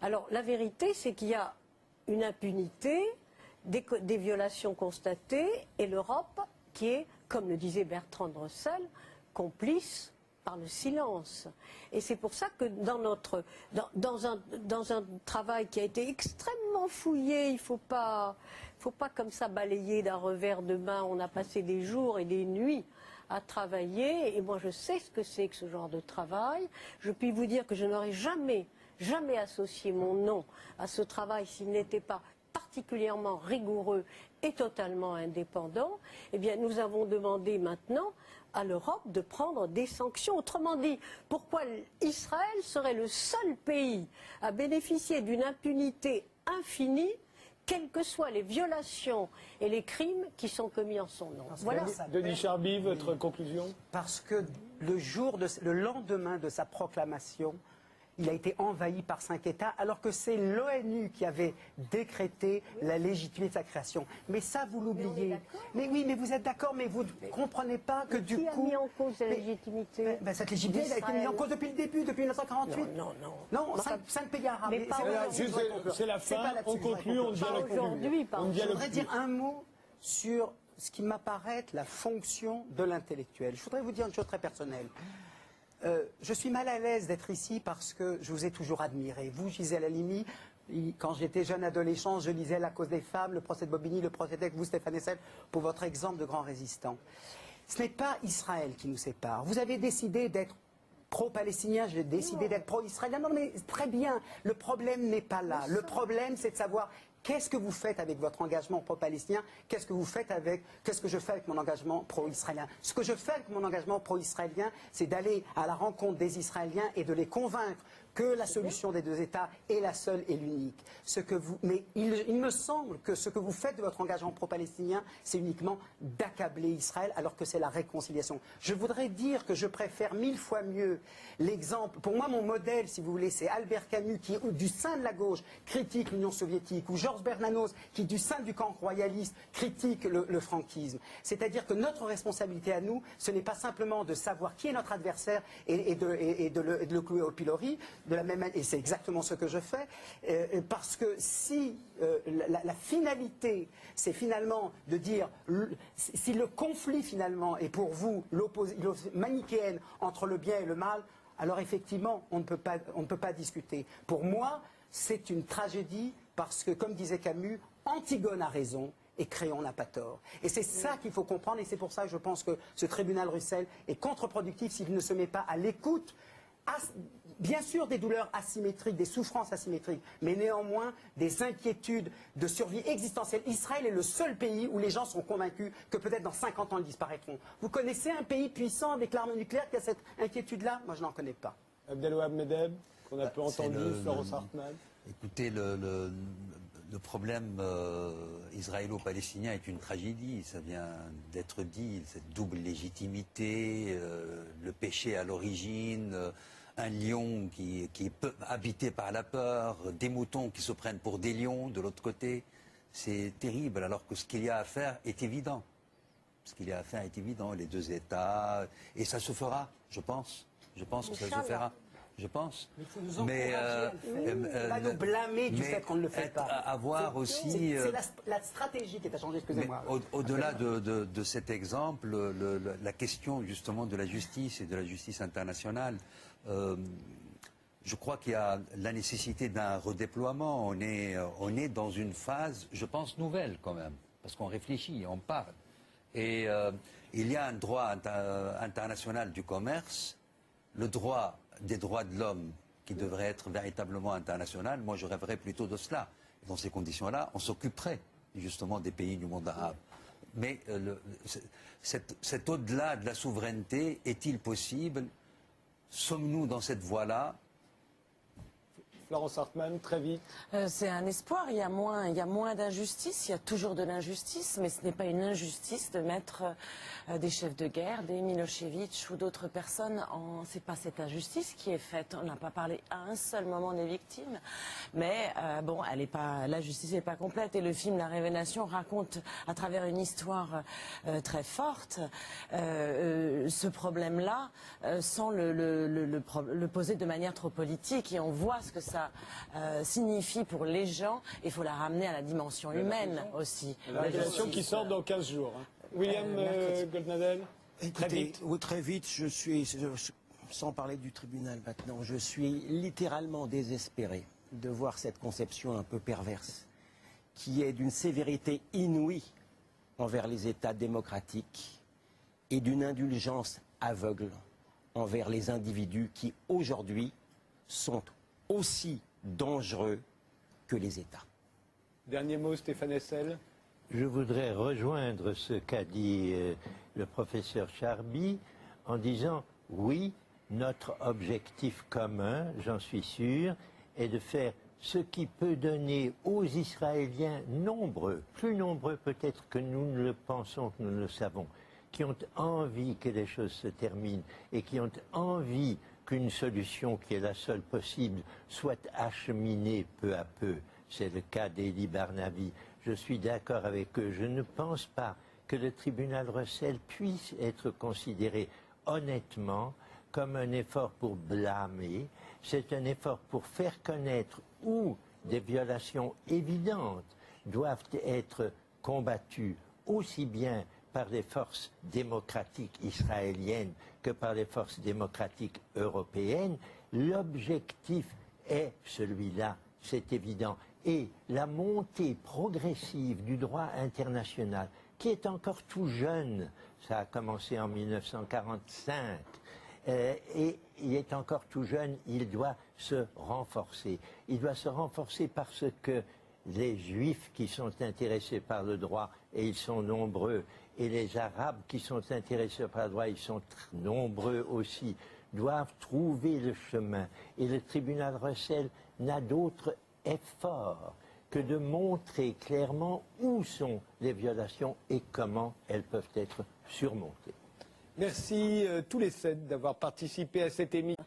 Alors, la vérité, c'est qu'il y a une impunité, des violations constatées, et l'Europe qui est, comme le disait Bertrand Russell, complice par le silence. Et c'est pour ça que dans un travail qui a été extrêmement fouillé, il ne faut pas comme ça balayer d'un revers de main. On a passé des jours et des nuits à travailler, et moi je sais ce que c'est que ce genre de travail. Je puis vous dire que je n'aurais jamais associé mon nom à ce travail s'il n'était pas particulièrement rigoureux et totalement indépendant. Eh bien, nous avons demandé maintenant à l'Europe de prendre des sanctions. Autrement dit, pourquoi Israël serait le seul pays à bénéficier d'une impunité infinie, quelles que soient les violations et les crimes qui sont commis en son nom. Voilà. Denis Charby, votre conclusion? Parce que le lendemain de sa proclamation, il a été envahi par 5 États, alors que c'est l'ONU qui avait décrété la légitimité de sa création. Mais ça, vous l'oubliez. Mais oui, mais vous êtes d'accord, mais vous ne comprenez pas que du coup... Qui a mis en cause la légitimité? Cette légitimité a été mise en cause depuis le début, depuis 1948. Non, 5 pays arabes. C'est la fin, on conclut, on dialogue aujourd'hui. Je voudrais dire un mot sur ce qui m'apparaît être la fonction de l'intellectuel. Je voudrais vous dire une chose très personnelle. Je suis mal à l'aise d'être ici parce que je vous ai toujours admiré. Vous, Gisèle Halimi, quand j'étais jeune adolescent, je lisais La cause des femmes, le procès de Bobigny, le procès d'Eck, vous, Stéphane Hessel, pour votre exemple de grand résistant. Ce n'est pas Israël qui nous sépare. Vous avez décidé d'être pro-palestinien, j'ai décidé d'être pro-israélien. Non, mais très bien. Le problème n'est pas là. Le problème, c'est de savoir... Qu'est-ce que vous faites avec votre engagement pro-palestinien? Qu'est-ce que je fais avec mon engagement pro-israélien? Ce que je fais avec mon engagement pro-israélien, c'est d'aller à la rencontre des Israéliens et de les convaincre que la solution des 2 États est la seule et l'unique. Mais il me semble que ce que vous faites de votre engagement pro-palestinien, c'est uniquement d'accabler Israël, alors que c'est la réconciliation. Je voudrais dire que je préfère 1000 fois mieux l'exemple. Pour moi, mon modèle, si vous voulez, c'est Albert Camus, qui, du sein de la gauche, critique l'Union soviétique, ou Georges Bernanos, qui, du sein du camp royaliste, critique le franquisme. C'est-à-dire que notre responsabilité à nous, ce n'est pas simplement de savoir qui est notre adversaire et de le clouer au pilori, et c'est exactement ce que je fais, parce que si la finalité, c'est finalement de dire, si le conflit finalement est pour vous l'opposition manichéenne entre le bien et le mal, alors effectivement, on ne peut pas discuter. Pour moi, c'est une tragédie parce que, comme disait Camus, Antigone a raison et Créon n'a pas tort. Et c'est ça qu'il faut comprendre, et c'est pour ça que je pense que ce tribunal Russell est contre-productif s'il ne se met pas à l'écoute, bien sûr des douleurs asymétriques, des souffrances asymétriques, mais néanmoins des inquiétudes de survie existentielle. Israël est le seul pays où les gens sont convaincus que peut-être dans 50 ans ils disparaîtront. Vous connaissez un pays puissant avec l'arme nucléaire qui a cette inquiétude-là? Moi je n'en connais pas. Abdelwahab Medeb, qu'on a peu entendu, Florence Hartmann. Écoutez, le problème israélo-palestinien est une tragédie, ça vient d'être dit, cette double légitimité, le péché à l'origine, un lion qui est habité par la peur, des moutons qui se prennent pour des lions de l'autre côté, c'est terrible, alors que ce qu'il y a à faire est évident. Ce qu'il y a à faire est évident, les 2 États, et ça se fera, je pense. Je pense que ça se fera. Je pense. Mais pas nous blâmer du fait qu'on ne le fait pas. Avoir aussi. C'est la stratégie qui est à changer, excusez-moi. Au-delà de cet exemple, la question justement de la justice et de la justice internationale, je crois qu'il y a la nécessité d'un redéploiement. On est dans une phase, je pense, nouvelle quand même, parce qu'on réfléchit, on parle. Et il y a un droit international du commerce, le droit des droits de l'homme qui devrait être véritablement international. Moi, je rêverais plutôt de cela. Dans ces conditions-là, on s'occuperait justement des pays du monde arabe. Mais cet au-delà de la souveraineté, est-il possible? Sommes-nous dans cette voie-là? Florence Hartmann, très vite. C'est un espoir, il y a moins d'injustice, il y a toujours de l'injustice, mais ce n'est pas une injustice de mettre des chefs de guerre, des Milosevic ou d'autres personnes c'est pas cette injustice qui est faite. On n'a pas parlé à un seul moment des victimes, mais bon, la justice n'est pas complète, et le film La Révélation raconte à travers une histoire très forte ce problème-là sans le poser de manière trop politique, et on voit ce que ça ça signifie pour les gens. Il faut la ramener à la dimension humaine aussi. La régulation qui sort dans 15 jours. Hein. William Goldnadel, très vite. Oui, très vite, sans parler du tribunal maintenant, je suis littéralement désespéré de voir cette conception un peu perverse, qui est d'une sévérité inouïe envers les États démocratiques et d'une indulgence aveugle envers les individus qui, aujourd'hui, sont aussi dangereux que les États. Dernier mot, Stéphane Hessel. Je voudrais rejoindre ce qu'a dit le professeur Charby en disant oui, notre objectif commun, j'en suis sûr, est de faire ce qui peut donner aux Israéliens nombreux, plus nombreux peut-être que nous ne le pensons, que nous ne le savons, qui ont envie que les choses se terminent et qui ont envie qu'une solution qui est la seule possible soit acheminée peu à peu. C'est le cas d'Eli Barnavi. Je suis d'accord avec eux. Je ne pense pas que le tribunal Russell puisse être considéré honnêtement comme un effort pour blâmer. C'est un effort pour faire connaître où des violations évidentes doivent être combattues aussi bien par les forces démocratiques israéliennes que par les forces démocratiques européennes. L'objectif est celui-là, c'est évident. Et la montée progressive du droit international, qui est encore tout jeune, ça a commencé en 1945, et il est encore tout jeune, il doit se renforcer. Il doit se renforcer parce que les Juifs qui sont intéressés par le droit, et ils sont nombreux, et les Arabes qui sont intéressés par le droit, ils sont nombreux aussi, doivent trouver le chemin. Et le tribunal Russell n'a d'autre effort que de montrer clairement où sont les violations et comment elles peuvent être surmontées. Merci tous les 7 d'avoir participé à cette émission.